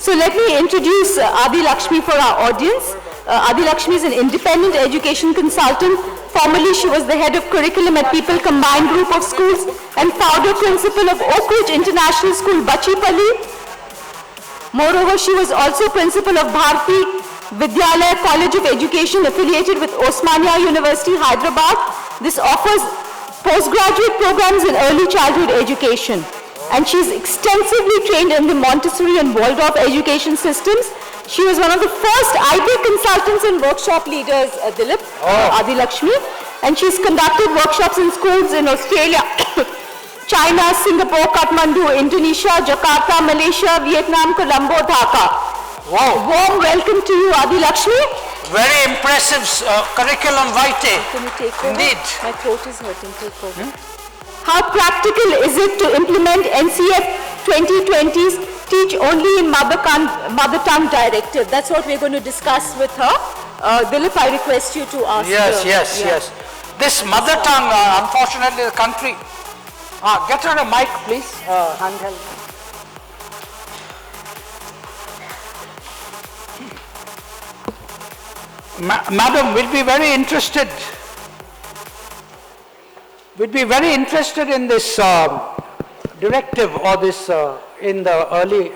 So let me introduce Adilakshmi for our audience. Adilakshmi is an independent education consultant. Formerly, she was the head of curriculum at People Combined Group of Schools and founder principal of Oak Ridge International School, Bachipalli. Moreover, she was also principal of Bharati Vidyalaya College of Education affiliated with Osmania University, Hyderabad. This offers postgraduate programs in early childhood education. And she's extensively trained in the Montessori and Waldorf education systems. She was one of the first IB consultants and workshop leaders, Adilakshmi. And she's conducted workshops in schools in Australia, China, Singapore, Kathmandu, Indonesia, Jakarta, Malaysia, Vietnam, Colombo, Dhaka. Wow. Warm welcome to you, Adilakshmi. Very impressive curriculum vitae. Can you take over? Indeed. My throat is hurting. Take over. How practical is it to implement NCF 2020's Teach Only in Mother Tongue directive? That's what we're going to discuss with her. Dilip, I request you to ask her. Yes. This mother tongue, unfortunately, the country... get her a mic, please. Handheld. Madam, we'll be very interested. We'd be very interested in this directive or this in the early,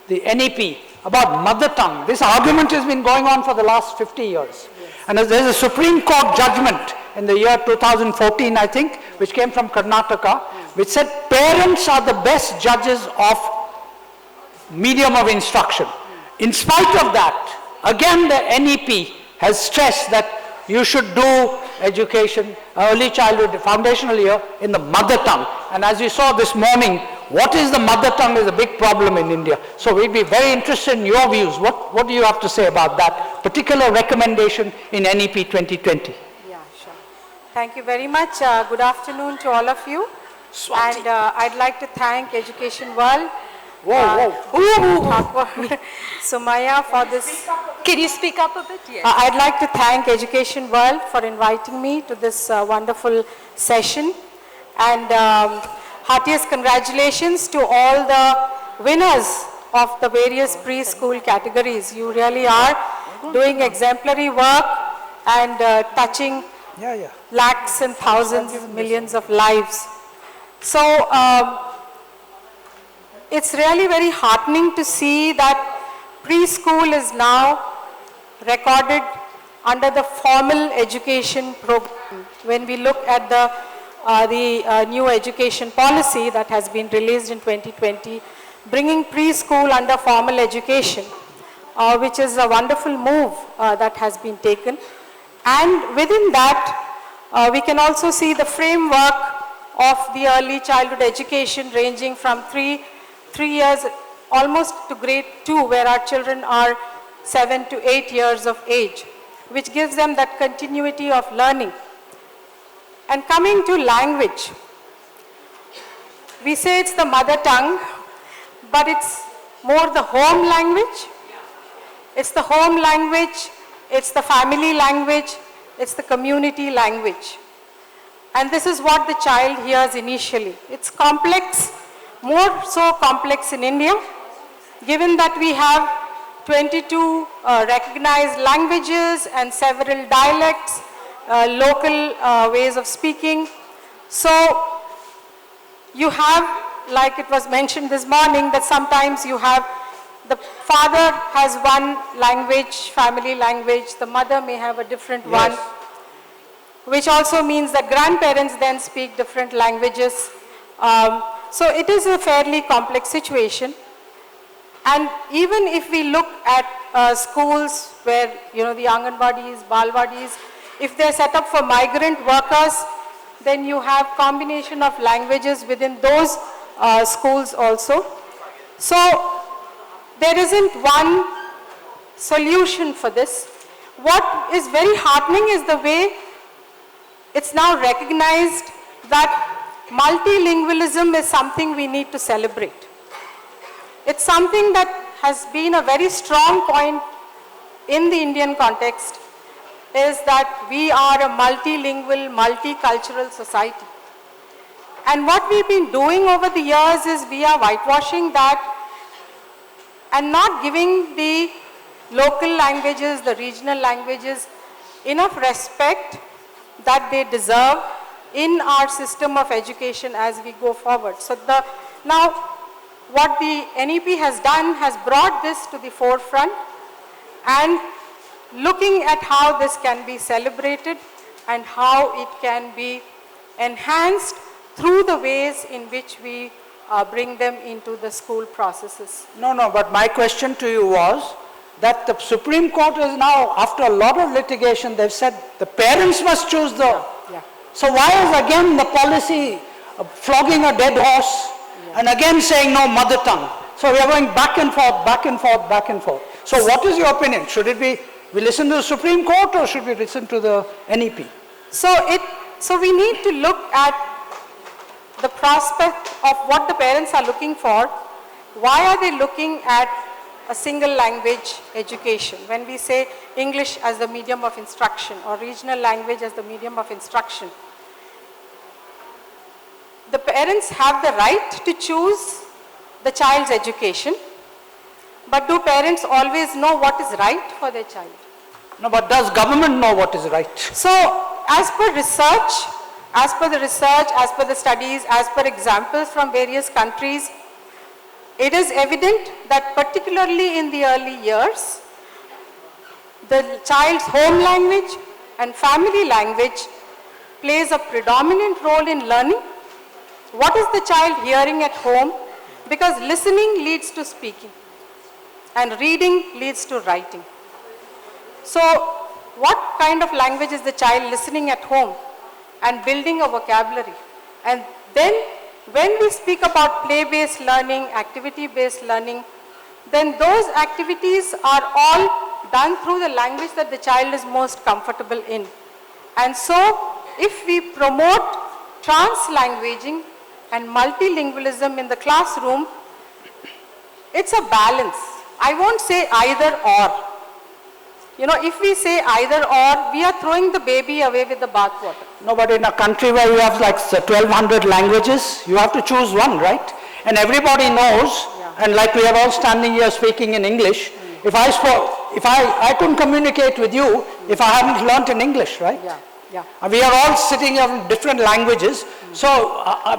the NEP about mother tongue. This argument has been going on for the last 50 years. Yes. And there's a Supreme Court judgment in the year 2014, I think, which came from Karnataka, which said parents are the best judges of medium of instruction. In spite of that, again the NEP has stressed that you should do education, early childhood, foundational year in the mother tongue. And as you saw this morning, what is the mother tongue is a big problem in India. So we'd be very interested in your views. What do you have to say about that particular recommendation in NEP 2020? Yeah, sure. Thank you very much. Good afternoon to all of you. Swati. And I'd like to thank EducationWorld. Sumaya for this. Can you speak up a bit? Yes. I'd like to thank EducationWorld for inviting me to this wonderful session. And heartiest congratulations to all the winners of the various preschool categories. You really are doing exemplary work and touching lakhs and thousands, millions of lives. So, it's really very heartening to see that preschool is now recorded under the formal education program. When we look at the new education policy that has been released in 2020, bringing preschool under formal education, which is a wonderful move that has been taken. And within that, we can also see the framework of the early childhood education ranging from 3 years almost to grade 2, where our children are 7 to 8 years of age, which gives them that continuity of learning. And coming to language, we say it's the mother tongue, but it's more the home language. It's the home language, it's the family language, it's the community language. And this is what the child hears initially. It's complex, more so complex in India, given that we have 22 recognized languages and several dialects, local ways of speaking. So you have, like it was mentioned this morning, that sometimes you have the father has one language, family language, the mother may have a different one, which also means that grandparents then speak different languages. So it is a fairly complex situation. And even if we look at schools where, the Anganwadis, Balwadis, if they're set up for migrant workers, then you have combination of languages within those schools also. So there isn't one solution for this. What is very heartening is the way it's now recognized that multilingualism is something we need to celebrate. It's something that has been a very strong point in the Indian context, is that we are a multilingual, multicultural society. And what we've been doing over the years is we are whitewashing that and not giving the local languages, the regional languages, enough respect that they deserve in our system of education as we go forward. So now what the NEP has done has brought this to the forefront and looking at how this can be celebrated and how it can be enhanced through the ways in which we bring them into the school processes. No, but my question to you was that the Supreme Court is now, after a lot of litigation, they've said the parents must choose the... Yeah. So why is again the policy flogging a dead horse and again saying no mother tongue? So we are going back and forth, back and forth, back and forth. So what is your opinion? Should it be, we listen to the Supreme Court or should we listen to the NEP? So we need to look at the prospect of what the parents are looking for. Why are they looking at a single language education? When we say English as the medium of instruction or regional language as the medium of instruction, the parents have the right to choose the child's education, but do parents always know what is right for their child? No, but does government know what is right? So, as per research, as per the studies, as per examples from various countries, it is evident that particularly in the early years, the child's home language and family language plays a predominant role in learning. What is the child hearing at home? Because listening leads to speaking and reading leads to writing. So what kind of language is the child listening at home and building a vocabulary? And then when we speak about play-based learning, activity-based learning, then those activities are all done through the language that the child is most comfortable in. And so if we promote trans-languaging and multilingualism in the classroom, it's a balance. I won't say either or. You know, if we say either or, we are throwing the baby away with the bathwater. No, but in a country where you have like 1,200 languages, you have to choose one, right? And everybody knows, and like we are all standing here speaking in English, if I couldn't communicate with you if I hadn't learnt in English, right? We are all sitting in different languages, so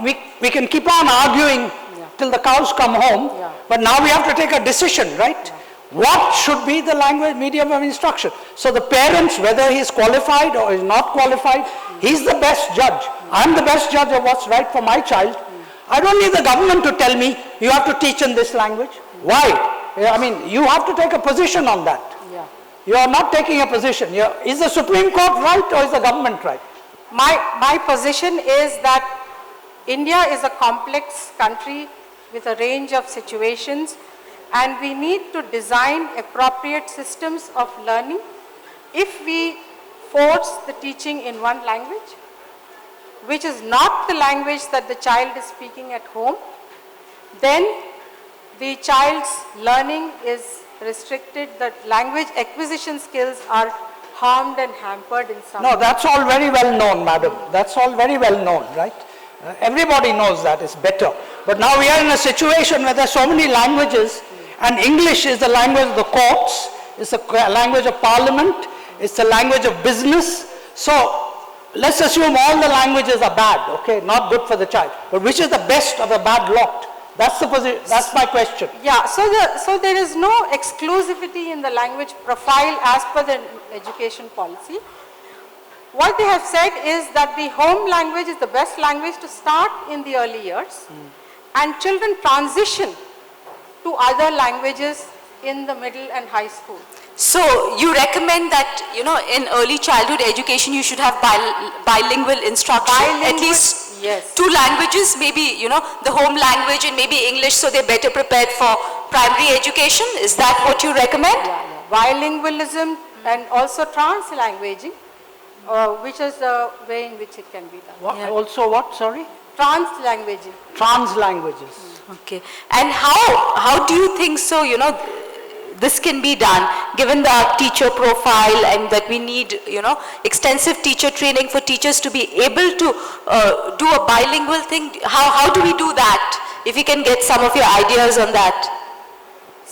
we can keep on arguing till the cows come home, but now we have to take a decision, right? What should be the language medium of instruction? So the parents, whether he is qualified or is not qualified, he's the best judge. I'm the best judge of what's right for my child. I don't need the government to tell me, you have to teach in this language. Why? I mean, you have to take a position on that. You are not taking a position. Is the Supreme Court right or is the government right? My position is that India is a complex country with a range of situations, and we need to design appropriate systems of learning. If we force the teaching in one language, which is not the language that the child is speaking at home, then the child's learning is restricted, the language acquisition skills are harmed and hampered in some way. No, that's all very well known, madam. That's all very well known, right? Everybody knows that is better. But now we are in a situation where there are so many languages, and English is the language of the courts, it's the language of parliament, it's the language of business. So let's assume all the languages are bad, okay, not good for the child. But which is the best of a bad lot? That's the position. That's my question. Yeah, so there is no exclusivity in the language profile as per the education policy. What they have said is that the home language is the best language to start in the early years, and children transition to other languages in the middle and high school. So you recommend that, you know, in early childhood education you should have bilingual instruction, at least yes. 2 languages, maybe, you know, the home language and maybe English, so they're better prepared for primary education. Is that what you recommend? Bilingualism and also trans-languaging, which is the way in which it can be done. What, also what, sorry? Trans-languaging. Trans-languages. Okay. And how do you think so, you know, this can be done, given the teacher profile and that we need, you know, extensive teacher training for teachers to be able to do a bilingual thing? How do we do that? If you can get some of your ideas on that.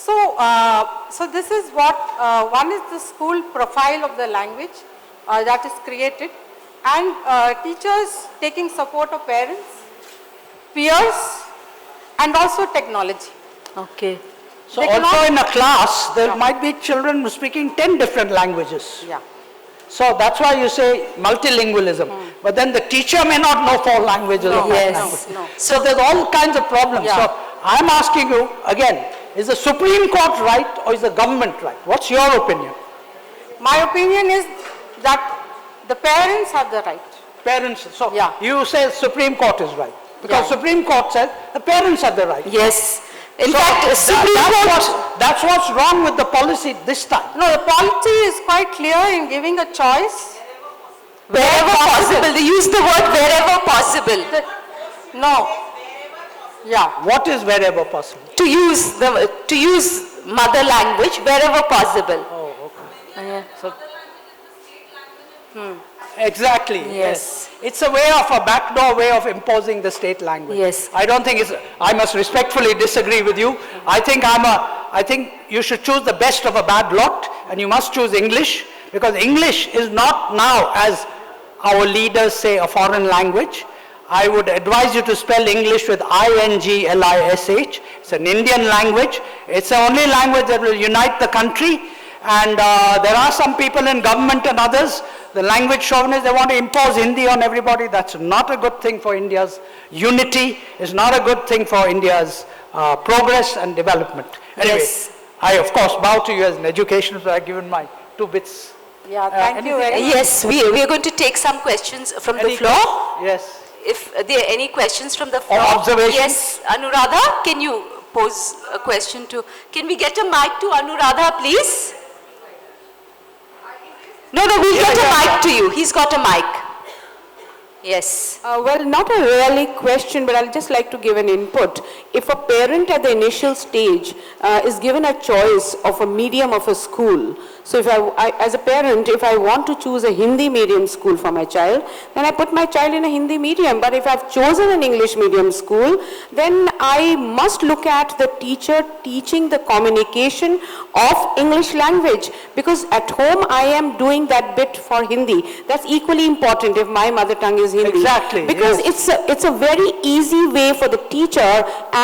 So this is what, one is the school profile of the language that is created, and teachers taking support of parents, peers, and also technology. Okay. So They also cannot- in a class, there Yeah. might be children speaking 10 different languages. Yeah. So that's why you say multilingualism. But then the teacher may not know 4 languages No, of that yes. language. no. So there's all kinds of problems. Yeah. So I'm asking you, again, is the Supreme Court right or is the government right? What's your opinion? My opinion is that the parents have the right. Parents, so Yeah. you say Supreme Court is right. Because Yeah. Supreme Court says the parents have the right. Yes. In So fact, Supreme Court... that's what's wrong with the policy this time. No, the policy is quite clear in giving a choice. Wherever possible. They use the word wherever possible. No. Yeah. What is wherever possible? To use mother language wherever possible. Oh, okay. Yeah. So, exactly. Yes. It's a way of a backdoor way of imposing the state language. Yes. I don't think it's, I must respectfully disagree with you. I think you should choose the best of a bad lot, and you must choose English, because English is not now, as our leaders say, a foreign language. I would advise you to spell English with I-N-G-L-I-S-H. It's an Indian language. It's the only language that will unite the country. And there are some people in government and others, the language chauvinists, they want to impose Hindi on everybody. That's not a good thing for India's unity. It's not a good thing for India's progress and development. Anyway, Yes. I of course bow to you as an educationist, so I've given my 2 bits. Yeah, thank you anything very much. Yes, we are going to take some questions from the Any floor. Yes. If there are any questions from the floor. observations? Yes, Anuradha, can you pose a question to, can we get a mic to Anuradha, please? No, we'll get a mic to you. He's got a mic. Yes. Well, not a really question, but I'll just like to give an input. If a parent at the initial stage is given a choice of a medium of a school, so if as a parent, if I want to choose a Hindi medium school for my child, then I put my child in a Hindi medium. But if I've chosen an English medium school, then I must look at the teacher teaching the communication of English language. Because at home, I am doing that bit for Hindi. That's equally important if my mother tongue is Hindi. Exactly, Because it's a very easy way for the teacher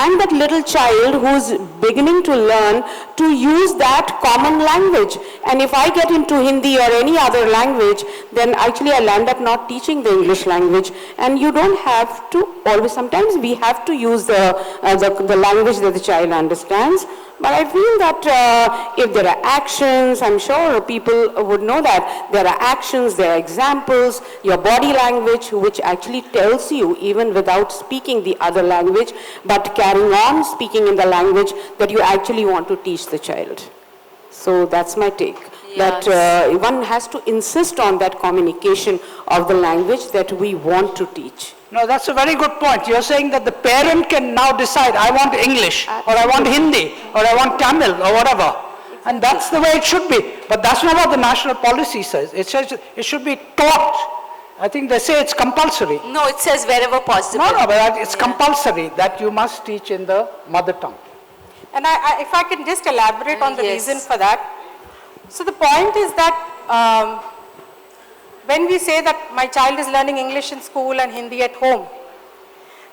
and that little child who's beginning to learn to use that common language. And if I get into Hindi or any other language, then actually I'll end up not teaching the English language. And you don't have to always, sometimes we have to use the language that the child understands. But I feel that if there are actions, I'm sure people would know that there are actions, there are examples, your body language, which actually tells you, even without speaking the other language, but carrying on speaking in the language that you actually want to teach the child. So that's my take. Yes. That one has to insist on that communication of the language that we want to teach. No, that's a very good point. You're saying that the parent can now decide, I want English, or I want Hindi, or I want Tamil, or whatever. And that's the way it should be. But that's not what the national policy says. It says it should be taught. I think they say it's compulsory. No, it says wherever possible. No, but it's compulsory that you must teach in the mother tongue. And if I can just elaborate on the Yes. reason for that. So the point is that when we say that my child is learning English in school and Hindi at home,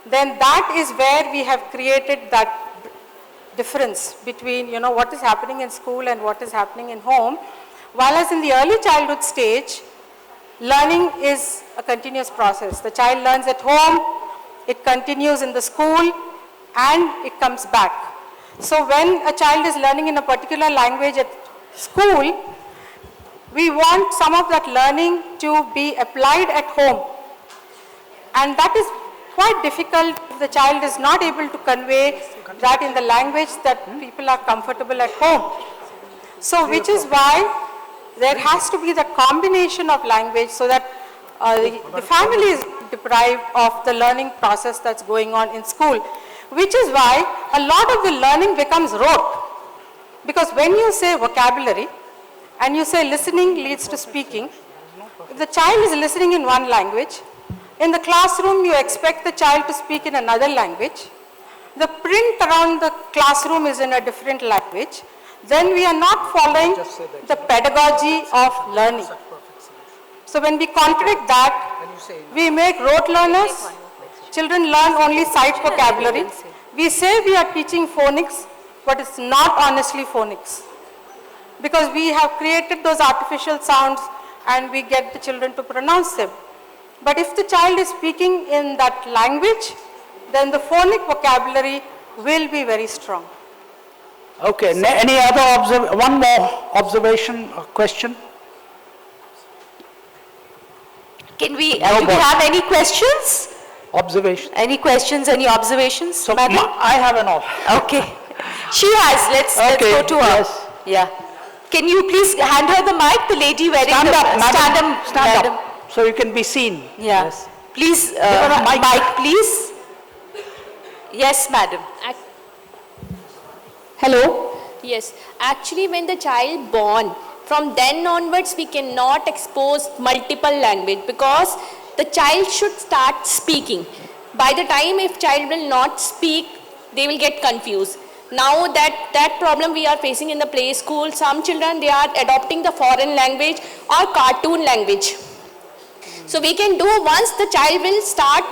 then that is where we have created that difference between, what is happening in school and what is happening in home. Whereas in the early childhood stage, learning is a continuous process. The child learns at home, it continues in the school, and it comes back. So when a child is learning in a particular language at school, we want some of that learning to be applied at home. And that is quite difficult if the child is not able to convey that in the language that people are comfortable at home. So which is why there has to be the combination of language so that the family is deprived of the learning process that's going on in school. Which is why a lot of the learning becomes rote. Because when you say vocabulary and you say listening leads to speaking, if the child is listening in one language, in the classroom you expect the child to speak in another language. the print around the classroom is in a different language, then we are not following the pedagogy of learning. So when we contradict that, we make rote learners. Children learn only sight vocabulary. We say we are teaching phonics, but it's not honestly phonics. Because we have created those artificial sounds and we get the children to pronounce them. But if the child is speaking in that language, then the phonic vocabulary will be very strong. Okay, any other one more observation or question? Can we, do we have any questions? Observation. Any questions, any observations? So Madam? I have an Okay. She has. Let's go to her. Yes. Yeah. Can you please hand her the mic, the lady wearing Stand the... up, madam. Stand Stand up. up, so you can be seen. Yeah. Yes. Please, her a mic. mic, please. Yes, madam. Hello? Yes. Actually, when the child born, from then onwards, we cannot expose multiple language because the child should start speaking. By the time if child will not speak, they will get confused. Now that problem we are facing in the play school, some children, they are adopting the foreign language or cartoon language. So we can do once the child will start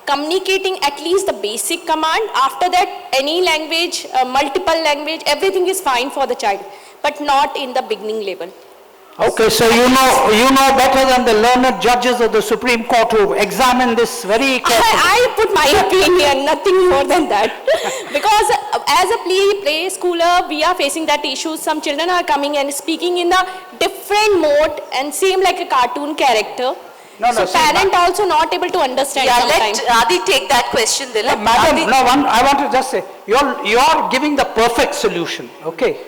communicating at least the basic command. After that, any language, multiple language, everything is fine for the child, but not in the beginning level. Okay, so you know better than the learned judges of the Supreme Court who examine this very carefully. I put my opinion, nothing more than that. Because as a play schooler, we are facing that issue. Some children are coming and speaking in a different mode and seem like a cartoon character. So parent also not able to understand. Yeah, sometimes. let Adi take that question. No, madam, I want to just say, you're giving the perfect solution, okay?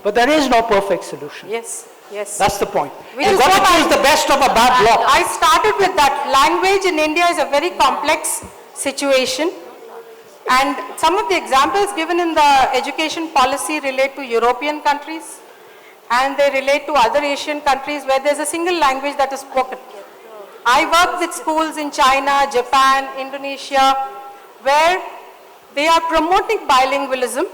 But there is no perfect solution. Yes, yes. That's the point. Which You've is got to what choose the best of a bad lot. I started with that. Language in India is a very complex situation. And some of the examples given in the education policy relate to European countries and they relate to other Asian countries where there's a single language that is spoken. I work with schools in China, Japan, Indonesia, where they are promoting bilingualism.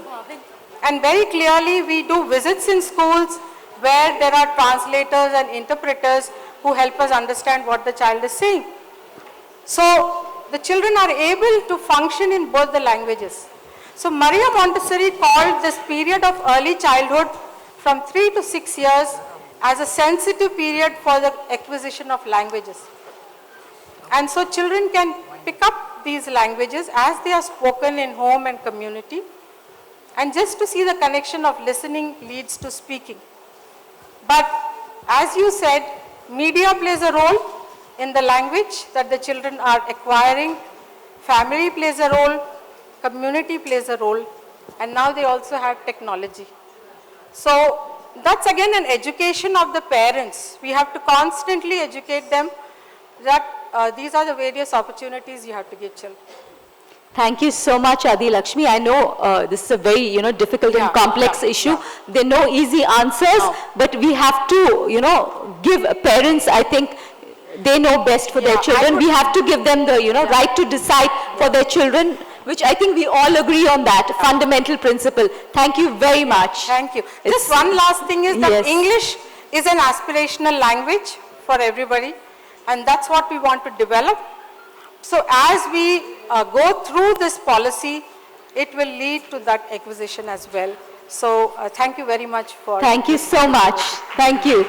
And very clearly we do visits in schools where there are translators and interpreters who help us understand what the child is saying. So the children are able to function in both the languages. So Maria Montessori called this period of early childhood from 3 to 6 years as a sensitive period for the acquisition of languages. And so children can pick up these languages as they are spoken in home and community. And just to see the connection of listening leads to speaking. But as you said, media plays a role in the language that the children are acquiring. Family plays a role, community plays a role, and now they also have technology. So that's again an education of the parents. We have to constantly educate them that these are the various opportunities you have to give children. Thank you so much, Adilakshmi. I know this is a very, difficult and complex issue. There are no easy answers, but we have to, give parents, I think, they know best for their children. We have to give them the, right to decide for their children, which I think we all agree on that fundamental principle. Thank you very much. Thank you. Just one last thing is that English is an aspirational language for everybody, and that's what we want to develop. So as we go through this policy, it will lead to that acquisition as well. So thank you very much for... Thank you so much. Thank you.